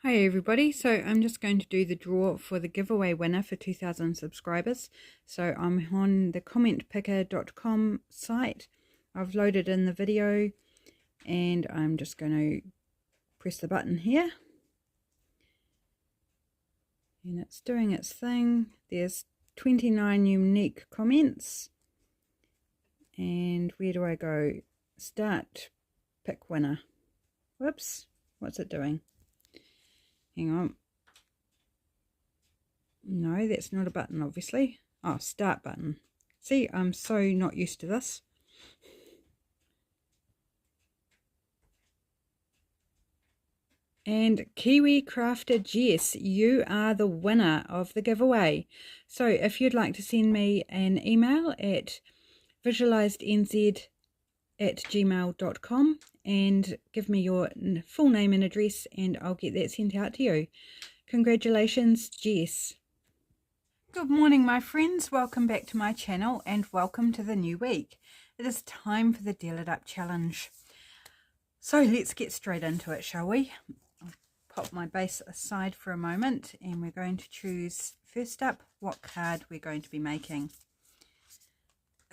Hi everybody, so I'm just going to do the draw for the giveaway winner for 2,000 subscribers. So I'm on the commentpicker.com site. I've loaded in the video and I'm just going to press the button here. And it's doing its thing. There's 29 unique comments. And where do I go? Start, pick winner. Whoops, what's it doing? Hang on. No, that's not a button, obviously. Oh, start button. See, I'm so not used to this. And Kiwi Crafter Jess, you are the winner of the giveaway. So if you'd like to send me an email at visualizednz@gmail.com and give me your full name and address and I'll get that sent out to you. Congratulations, Jess. Good morning, my friends. Welcome back to my channel and welcome to the new week. It is time for the Deal It Up challenge. So let's get straight into it, shall we? I'll pop my base aside for a moment and we're going to choose first up what card we're going to be making.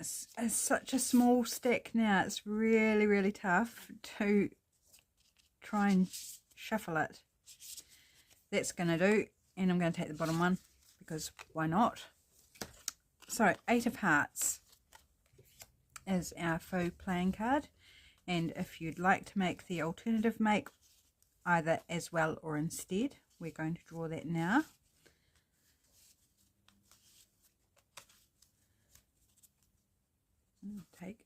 It's such a small stack now, it's really tough to try and shuffle it. That's going to do, and I'm going to take the bottom one because why not? So 8 of Hearts is our faux playing card, and if you'd like to make the alternative make either as well or instead, we're going to draw that now. I'll take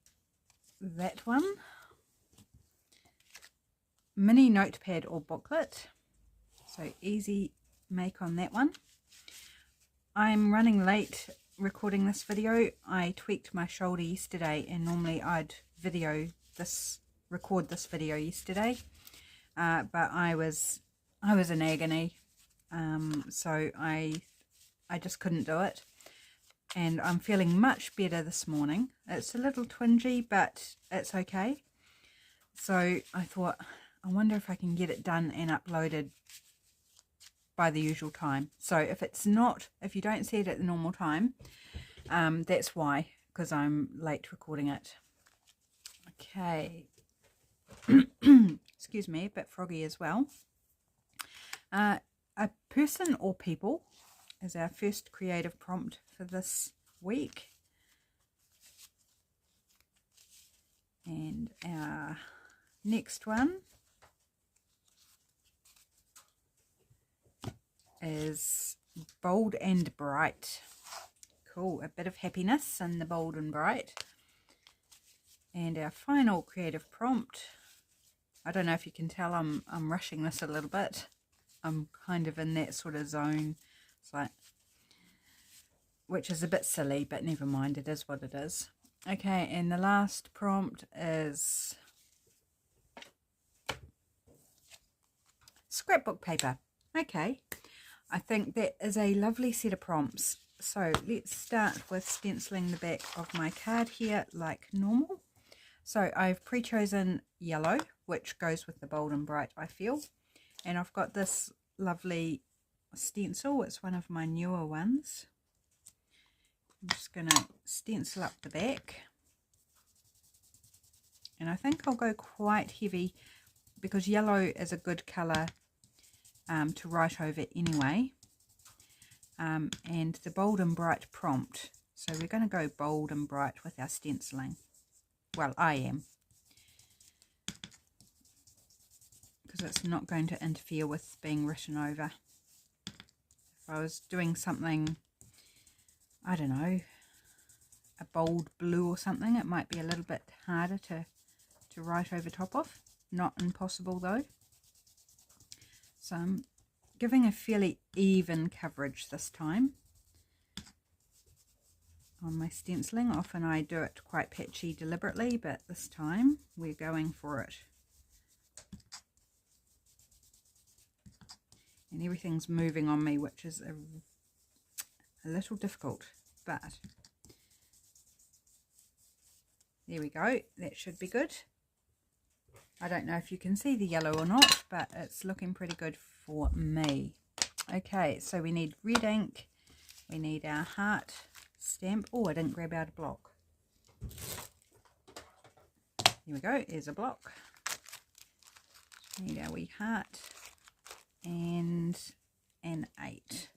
that one. Mini notepad or booklet, so easy make on that one. I'm running late recording this video. I tweaked my shoulder yesterday and normally I'd record this video yesterday, but I was in agony, so I just couldn't do it, and I'm feeling much better this morning. It's a little twingy, but it's okay. So I thought, I wonder if I can get it done and uploaded by the usual time. So if you don't see it at the normal time, that's why, because I'm late recording it. Okay. Excuse me, a bit froggy as well. A person or people is our first creative prompt for this week. And our next one is bold and bright. Cool, a bit of happiness in the bold and bright. And our final creative prompt, I don't know if you can tell, I'm rushing this a little bit. I'm kind of in that sort of zone. It's like, which is a bit silly, but never mind, it is what it is. Okay, and the last prompt is scrapbook paper. Okay, I think that is a lovely set of prompts. So let's start with stenciling the back of my card here like normal. So I've pre-chosen yellow, which goes with the bold and bright, I feel. And I've got this lovely stencil. It's one of my newer ones. I'm just going to stencil up the back. And I think I'll go quite heavy because yellow is a good colour to write over anyway. And the bold and bright prompt. So we're going to go bold and bright with our stenciling. Well, I am. Because it's not going to interfere with being written over. If I was doing something, I don't know, a bold blue or something, it might be a little bit harder to write over top of. Not impossible though. So I'm giving a fairly even coverage this time on my stenciling. Often I do it quite patchy deliberately, but this time we're going for it. And everything's moving on me, which is a little difficult, but there we go. That should be good. I don't know if you can see the yellow or not, but it's looking pretty good for me. Okay, so we need red ink, we need our heart stamp. Oh, I didn't grab out a block. Here we go, there's a block. We need our wee heart and an 8.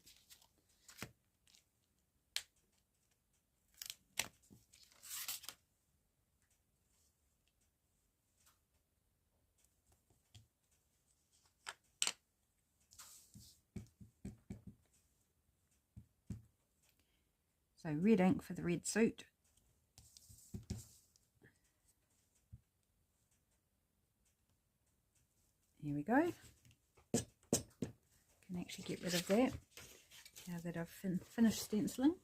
So red ink for the red suit. Here we go. Can actually get rid of that now that I've finished stenciling.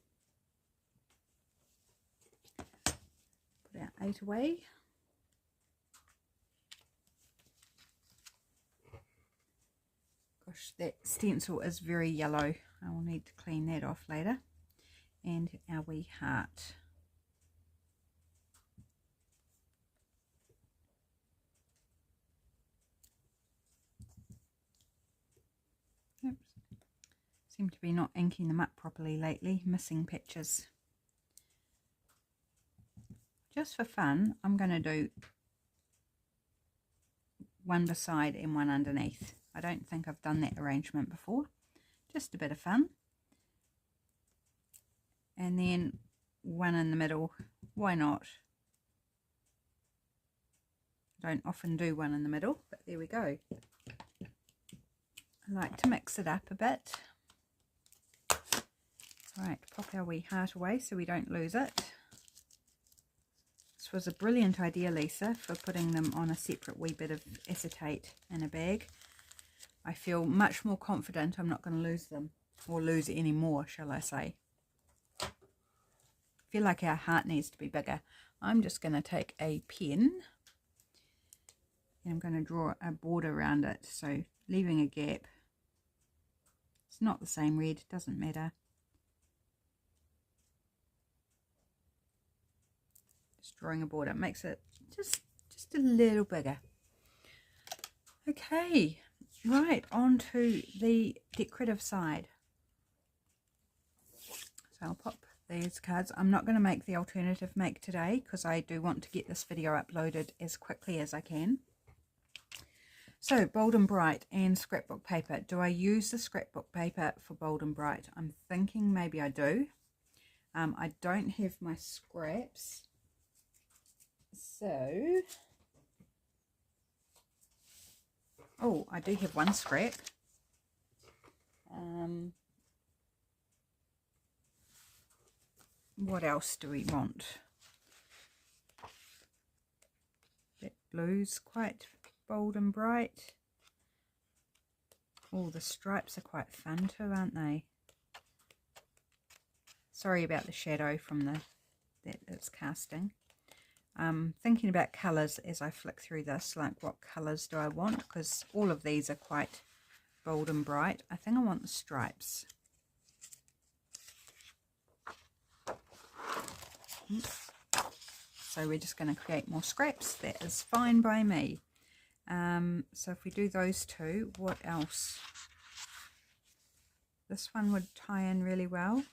Put our 8 away. Gosh, that stencil is very yellow. I will need to clean that off later. And our wee heart. Oops. Seem to be not inking them up properly lately, missing pictures. Just for fun, I'm going to do one beside and one underneath. I don't think I've done that arrangement before. Just a bit of fun. And then one in the middle. Why not? I don't often do one in the middle, but there we go. I like to mix it up a bit. Right, pop our wee heart away so we don't lose it. This was a brilliant idea, Lisa, for putting them on a separate wee bit of acetate in a bag. I feel much more confident I'm not going to lose them, or lose any more, shall I say. I feel like our heart needs to be bigger. I'm just going to take a pen and I'm going to draw a border around it, so leaving a gap. It's not the same red, doesn't matter. Just drawing a border makes it just a little bigger. Okay, right, on to the decorative side. So I'll pop these cards. I'm not going to make the alternative make today because I do want to get this video uploaded as quickly as I can. So Bold and Bright and scrapbook paper. Do I use the scrapbook paper for Bold and Bright? I'm thinking maybe I do. I don't have my scraps. So, oh, I do have one scrap. What else do we want? That blue's quite bold and bright. Oh, the stripes are quite fun too, aren't they? Sorry about the shadow from that it's casting. Thinking about colours as I flick through this, like what colours do I want, because all of these are quite bold and bright. I think I want the stripes. So we're just going to create more scraps. That is fine by me. So if we do those two, what else? This one would tie in really well.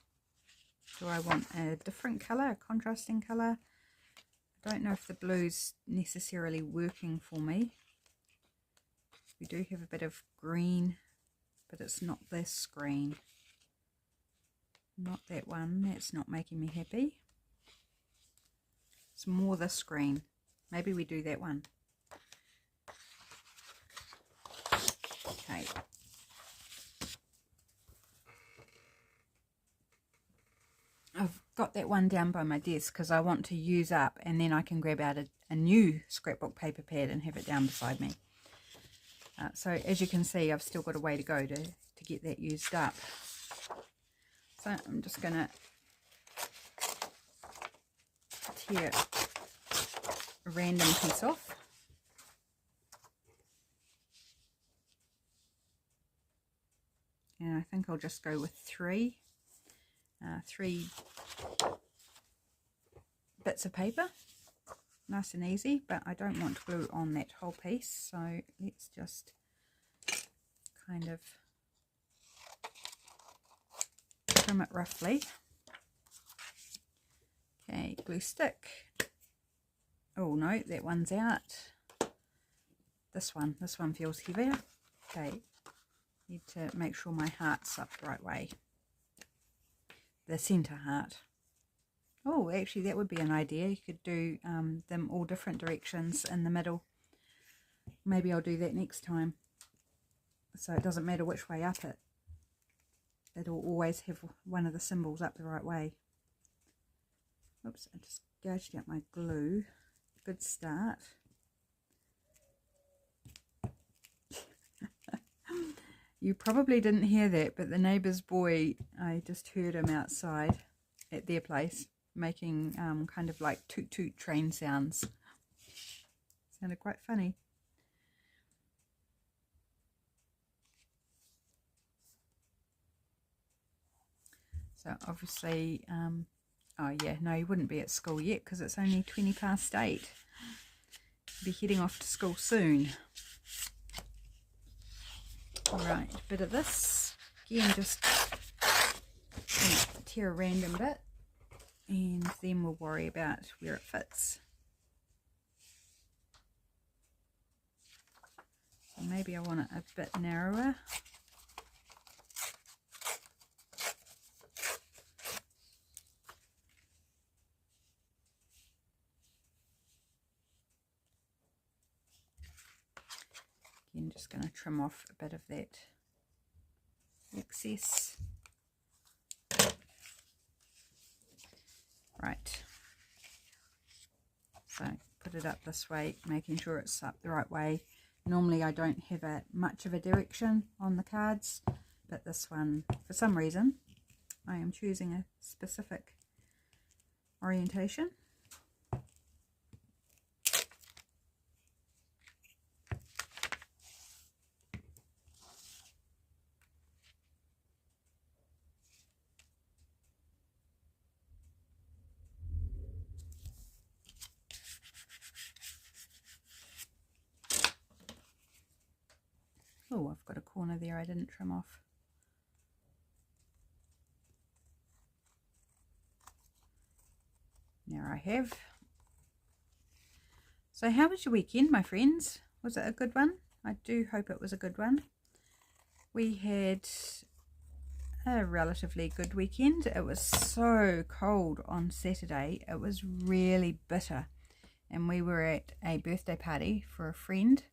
Do I want a different colour, a contrasting colour? I don't know if the blue's necessarily working for me. We do have a bit of green, but it's not this green. Not that one. That's not making me happy. It's more this green. Maybe we do that one. Okay. I've got that one down by my desk because I want to use up, and then I can grab out a new scrapbook paper pad and have it down beside me. So as you can see, I've still got a way to go to get that used up. So I'm just going to tear a random piece off. And I think I'll just go with three bits of paper. nice and easy, but I don't want to glue on that whole piece, so let's just kind of trim it roughly. Okay, glue stick. Oh no, that one's out. This one feels heavier. Okay, need to make sure my heart's up the right way. The center heart. Oh, actually that would be an idea. You could do them all different directions in the middle. Maybe I'll do that next time. So it doesn't matter which way up it'll always have one of the symbols up the right way. Oops, I just gouged out my glue. Good start. You probably didn't hear that, but the neighbour's boy, I just heard him outside at their place making kind of like toot toot train sounds. Sounded quite funny. So obviously, oh yeah, no, he wouldn't be at school yet because it's only 20 past 8. He'll be heading off to school soon. Alright, a bit of this. Again, just tear a random bit, and then we'll worry about where it fits. So maybe I want it a bit narrower. Again, just going to trim off a bit of that excess. Right, so put it up this way, making sure it's up the right way. Normally I don't have much of a direction on the cards, but this one, for some reason, I am choosing a specific orientation. Oh, I've got a corner there I didn't trim off. There I have. So how was your weekend, my friends? Was it a good one? I do hope it was a good one. We had a relatively good weekend. It was so cold on Saturday. It was really bitter. And we were at a birthday party for a friend.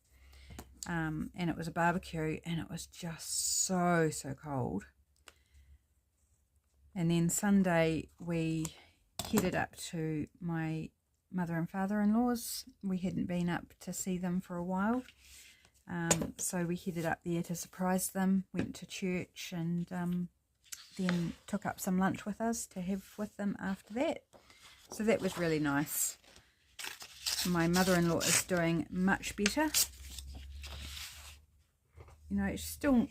And it was a barbecue, and it was just so cold. And then Sunday we headed up to my mother and father-in-law's. We hadn't been up to see them for a while, so we headed up there to surprise them, went to church, and then took up some lunch with us to have with them after that. So that was really nice. My mother-in-law is doing much better. You know, she's still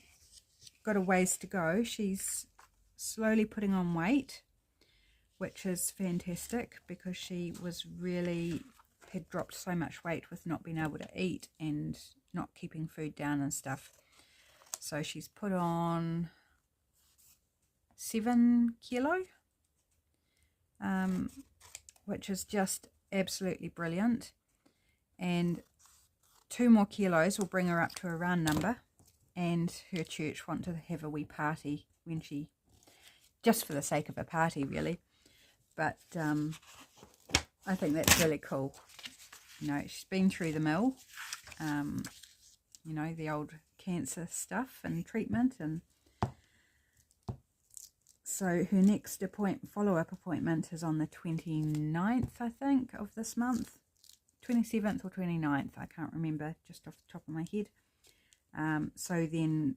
got a ways to go. She's slowly putting on weight, which is fantastic because she was really had dropped so much weight with not being able to eat and not keeping food down and stuff. So she's put on 7 kilo, which is just absolutely brilliant. And 2 more kilos will bring her up to a round number. And her church want to have a wee party when she, just for the sake of a party really. But I think that's really cool. You know, she's been through the mill, you know, the old cancer stuff and treatment, and so her next follow-up appointment is on the 29th, I think, of this month. 27th or 29th, I can't remember just off the top of my head. So then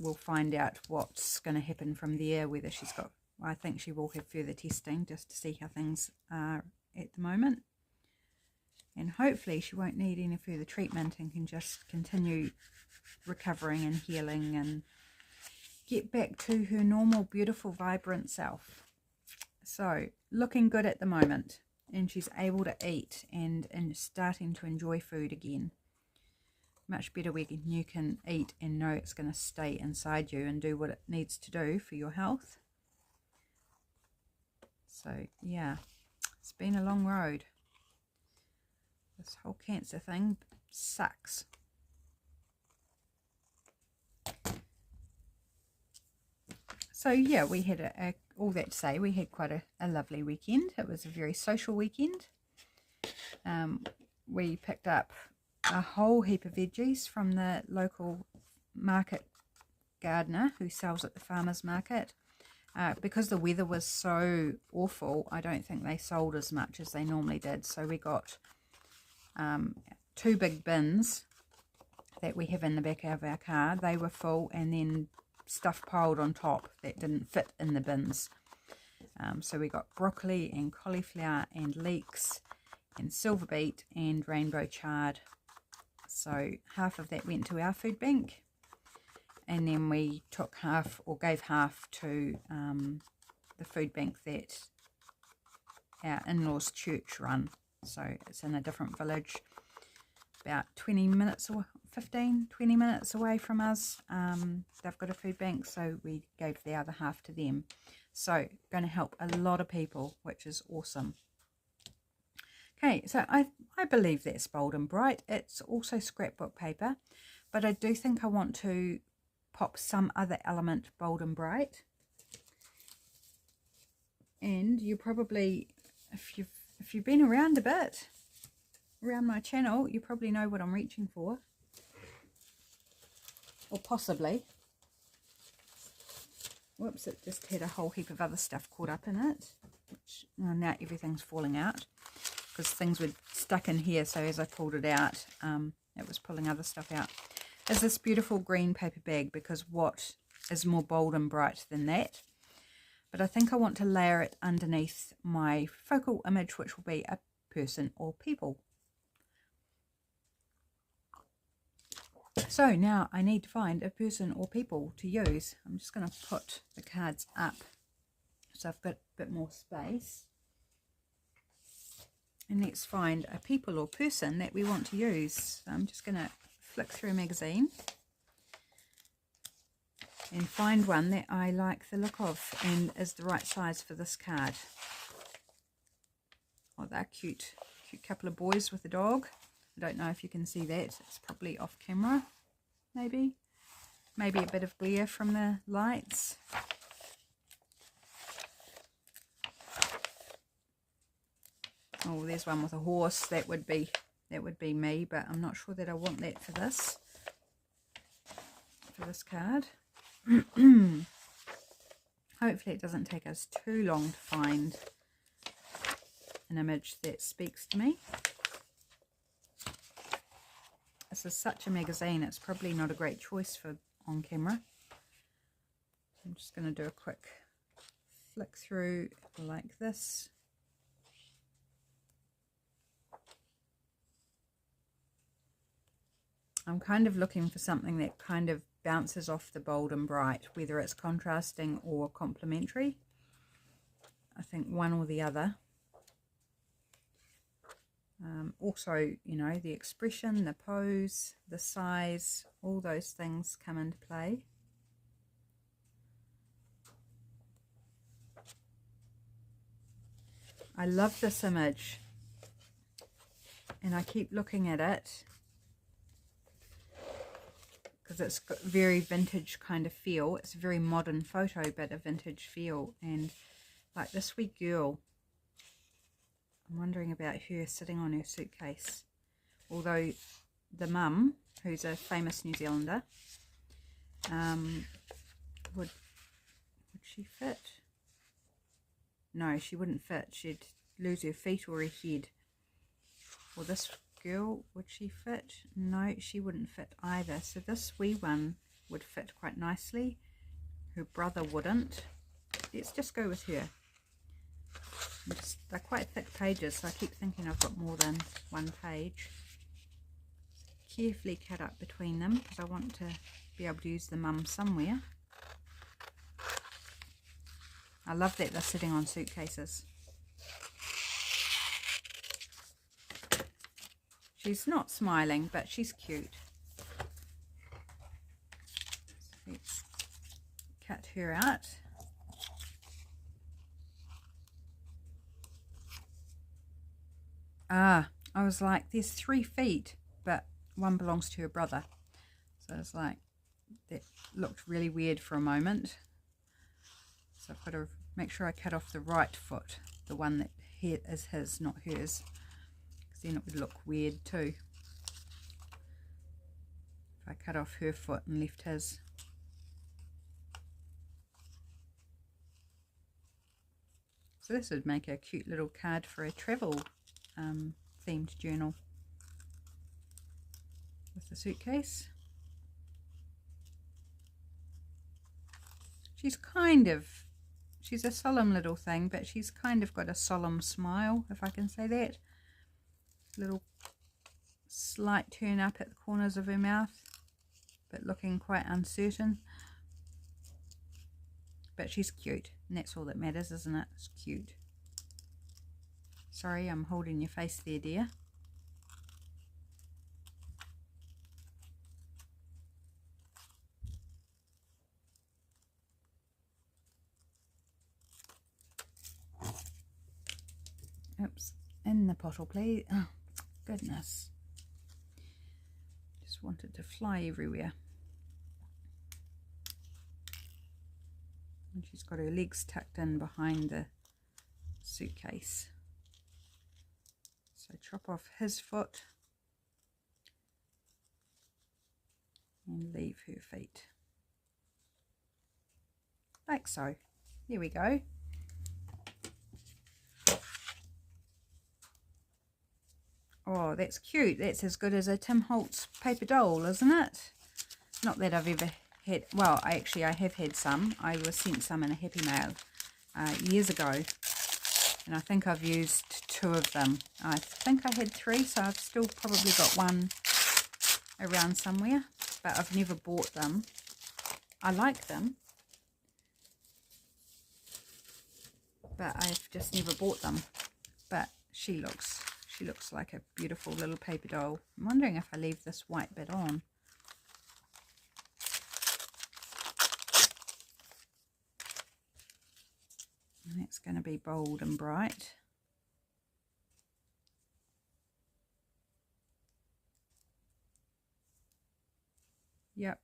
we'll find out what's going to happen from there, whether she's got, I think she will have further testing just to see how things are at the moment. And hopefully she won't need any further treatment and can just continue recovering and healing and get back to her normal, beautiful, vibrant self. So, looking good at the moment. and she's able to eat and starting to enjoy food again. Much better when you can eat and know it's going to stay inside you and do what it needs to do for your health. So yeah, it's been a long road. This whole cancer thing sucks. So yeah, we had all that to say, we had quite a lovely weekend. It was a very social weekend. We picked up a whole heap of veggies from the local market gardener who sells at the farmers market. Because the weather was so awful, I don't think they sold as much as they normally did. So we got 2 big bins that we have in the back of our car. They were full, and then stuff piled on top that didn't fit in the bins. So we got broccoli and cauliflower and leeks and silver beet and rainbow chard. So half of that went to our food bank, and then we took half, or gave half, to the food bank that our in-laws church run. So it's in a different village, about 20 minutes or 20 minutes away from us. They've got a food bank, so we gave the other half to them. So going to help a lot of people, which is awesome. Okay, so I believe that's Bold and Bright. It's also scrapbook paper, but I do think I want to pop some other element Bold and Bright. And you probably, if you've been around a bit, around my channel, you probably know what I'm reaching for. Or possibly. Whoops, it just had a whole heap of other stuff caught up in it. Which, well, now everything's falling out, because things were stuck in here, so as I pulled it out, it was pulling other stuff out. Is this beautiful green paper bag, because what is more Bold and Bright than that? But I think I want to layer it underneath my focal image, which will be a person or people. So now I need to find a person or people to use. I'm just going to put the cards up so I've got a bit more space. And let's find a people or person that we want to use. So I'm just going to flick through a magazine and find one that I like the look of and is the right size for this card. Oh, they're cute. Cute couple of boys with a dog. I don't know if you can see that. It's probably off camera, maybe. Maybe a bit of glare from the lights. Oh, there's one with a horse. That would be me, but I'm not sure that I want that for this card. Hopefully it doesn't take us too long to find an image that speaks to me. This is such a magazine, it's probably not a great choice for on camera. I'm just going to do a quick flick through like this. I'm kind of looking for something that kind of bounces off the Bold and Bright, whether it's contrasting or complementary. I think one or the other. Also, you know, the expression, the pose, the size, all those things come into play. I love this image, and I keep looking at it because it's got very vintage kind of feel. It's a very modern photo, but a vintage feel. And like this wee girl, I'm wondering about her sitting on her suitcase. Although the mum, who's a famous New Zealander, would she fit? No, she wouldn't fit. She'd lose her feet or her head. Or this girl, would she fit? No, she wouldn't fit either. So this wee one would fit quite nicely. Her brother wouldn't. Let's just go with her. They're quite thick pages, so I keep thinking I've got more than one page. Carefully cut up between them because I want to be able to use the mum somewhere. I love that they're sitting on suitcases. She's not smiling, but she's cute. Let's cut her out. Ah, I was like, there's 3 feet, but one belongs to her brother. So it's like, that looked really weird for a moment. So I've got to make sure I cut off the right foot, the one that is his, not hers, because then it would look weird too. If I cut off her foot and left his. So this would make a cute little card for a travel themed journal with the suitcase. She's a solemn little thing, but she's kind of got a solemn smile, if I can say that. Little slight turn up at the corners of her mouth, but looking quite uncertain. But she's cute, and that's all that matters, isn't it? It's cute. Sorry, I'm holding your face there, dear. Oops, in the bottle, please. Oh, goodness. Just wanted to fly everywhere. And she's got her legs tucked in behind the suitcase. So chop off his foot and leave her feet. Like so. There we go. Oh, that's cute. That's as good as a Tim Holtz paper doll, isn't it? Not that I've ever had, well, I have had some. I was sent some in a Happy Mail years ago, and I think I've used 2 of them. I think I had 3, so I've still probably got one around somewhere, but I've never bought them. I like them, but I've just never bought them. But she looks like a beautiful little paper doll. I'm wondering if I leave this white bit on. And that's going to be bold and bright. Yep,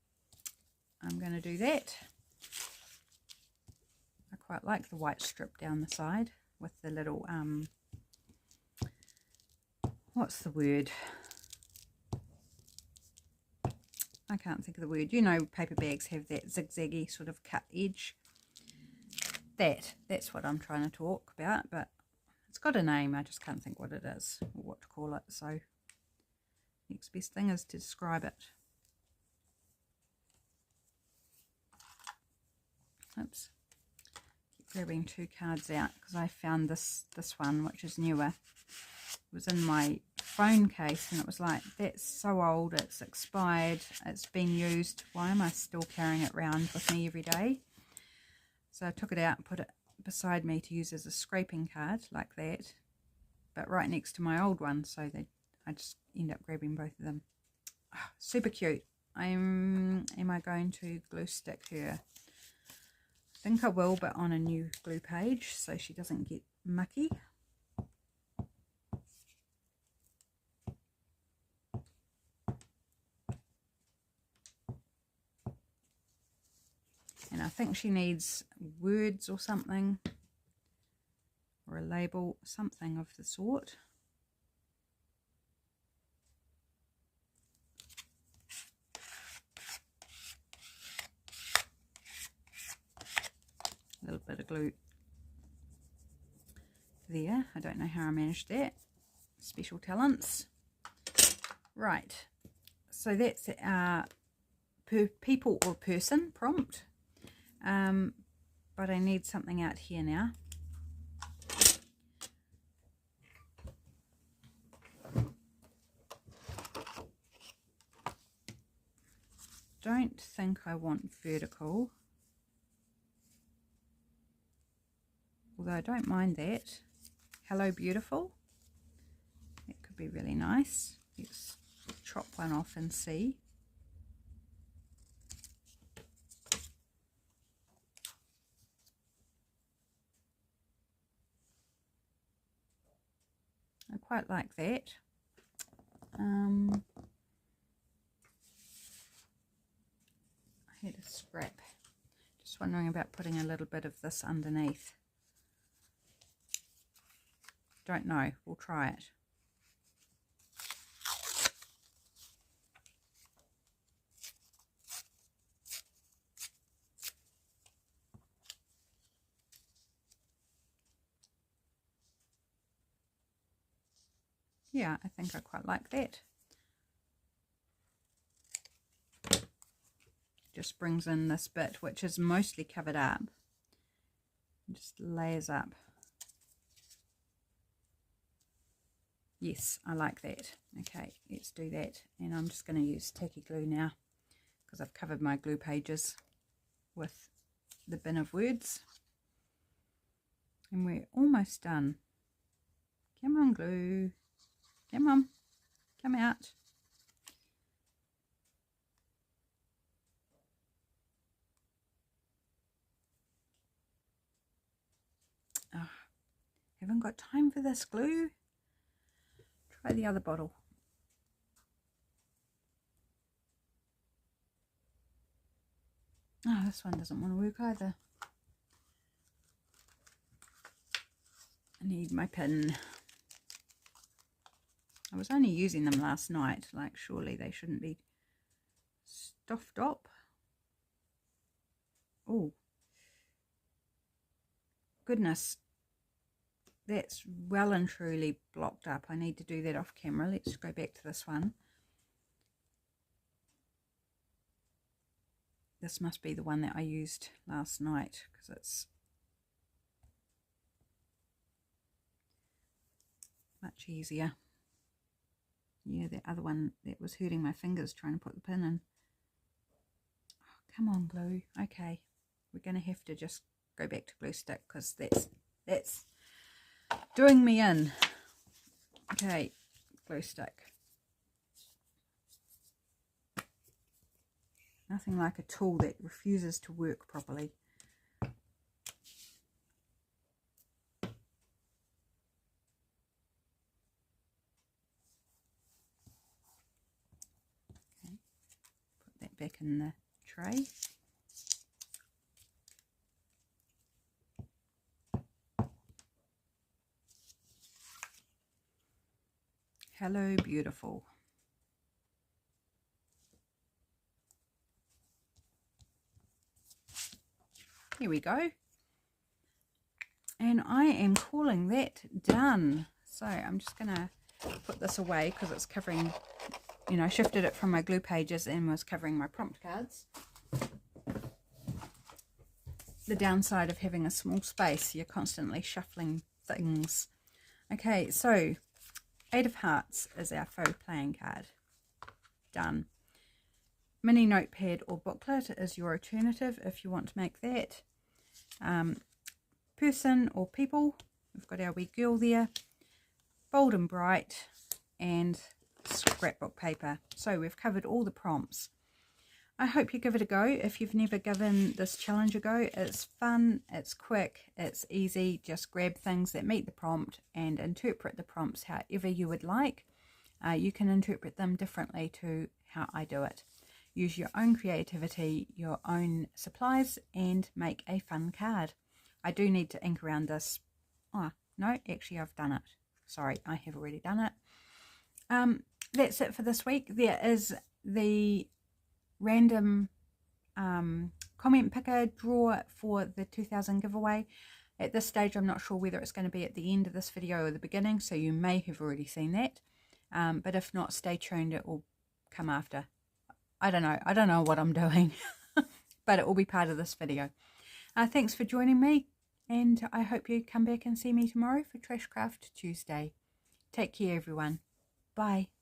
I'm going to do that. I quite like the white strip down the side with the little what's the word? I can't think of the word. You know, paper bags have that zigzaggy sort of cut edge. That's what I'm trying to talk about, but it's got a name. I just can't think what it is or what to call it. So next best thing is to describe it. Oops. Keep grabbing 2 cards out because I found this one, which is newer. It was in my phone case and it was like, that's so old, it's expired, it's been used, why am I still carrying it around with me every day? So I took it out and put it beside me to use as a scraping card like that, but right next to my old one, so I just end up grabbing both of them. Oh, super cute. Am I going to glue stick her? I think I will, but on a new glue page so she doesn't get mucky. And I think she needs words or something, or a label, something of the sort. A little bit of glue there. I don't know how I managed that. Special talents. Right. So that's our people or person prompt. But I need something out here now. Don't think I want vertical, although I don't mind that. Hello beautiful, that could be really nice. Let's chop one off and see. I quite like that. I had a scrap. Just wondering about putting a little bit of this underneath. Don't know. We'll try it. Yeah, I think I quite like that. Just brings in this bit, which is mostly covered up. Just layers up. Yes, I like that. Okay, let's do that. And I'm just going to use tacky glue now, because I've covered my glue pages with the bin of words. And we're almost done. Come on, glue. Come on. Come out. Oh, haven't got time for this glue. Try the other bottle. Oh, this one doesn't want to work either. I need my pin. I was only using them last night. Like, surely they shouldn't be stuffed up. Oh, goodness. That's well and truly blocked up. I need to do that off camera. Let's go back to this one. This must be the one that I used last night, because it's much easier. Yeah, the other one, that was hurting my fingers trying to put the pin in. Oh, come on, glue. Okay, we're going to have to just go back to glue stick, because that's doing me in. Okay, glue stick. Nothing like a tool that refuses to work properly. Okay, put that back in the tray. Hello, beautiful. Here we go. And I am calling that done. So I'm just going to put this away, because it's covering, you know, I shifted it from my glue pages and was covering my prompt cards. The downside of having a small space, you're constantly shuffling things. Okay, so 8 of Hearts is our faux playing card. Done. Mini notepad or booklet is your alternative if you want to make that. Person or people, we've got our wee girl there. Bold and bright, and scrapbook paper. So we've covered all the prompts. I hope you give it a go. If you've never given this challenge a go, it's fun, it's quick, it's easy. Just grab things that meet the prompt and interpret the prompts however you would like. You can interpret them differently to how I do it. Use your own creativity, your own supplies, and make a fun card. I do need to ink around this. Oh, no, actually I've done it. Sorry, I have already done it. That's it for this week. There is the random comment picker draw for the 2000 giveaway. At this stage, I'm not sure whether it's going to be at the end of this video or the beginning, so you may have already seen that. But if not, stay tuned. It will come after. I don't know what I'm doing, but it will be part of this video. Thanks for joining me, and I hope you come back and see me tomorrow for Trashcraft Tuesday. Take care, everyone. Bye.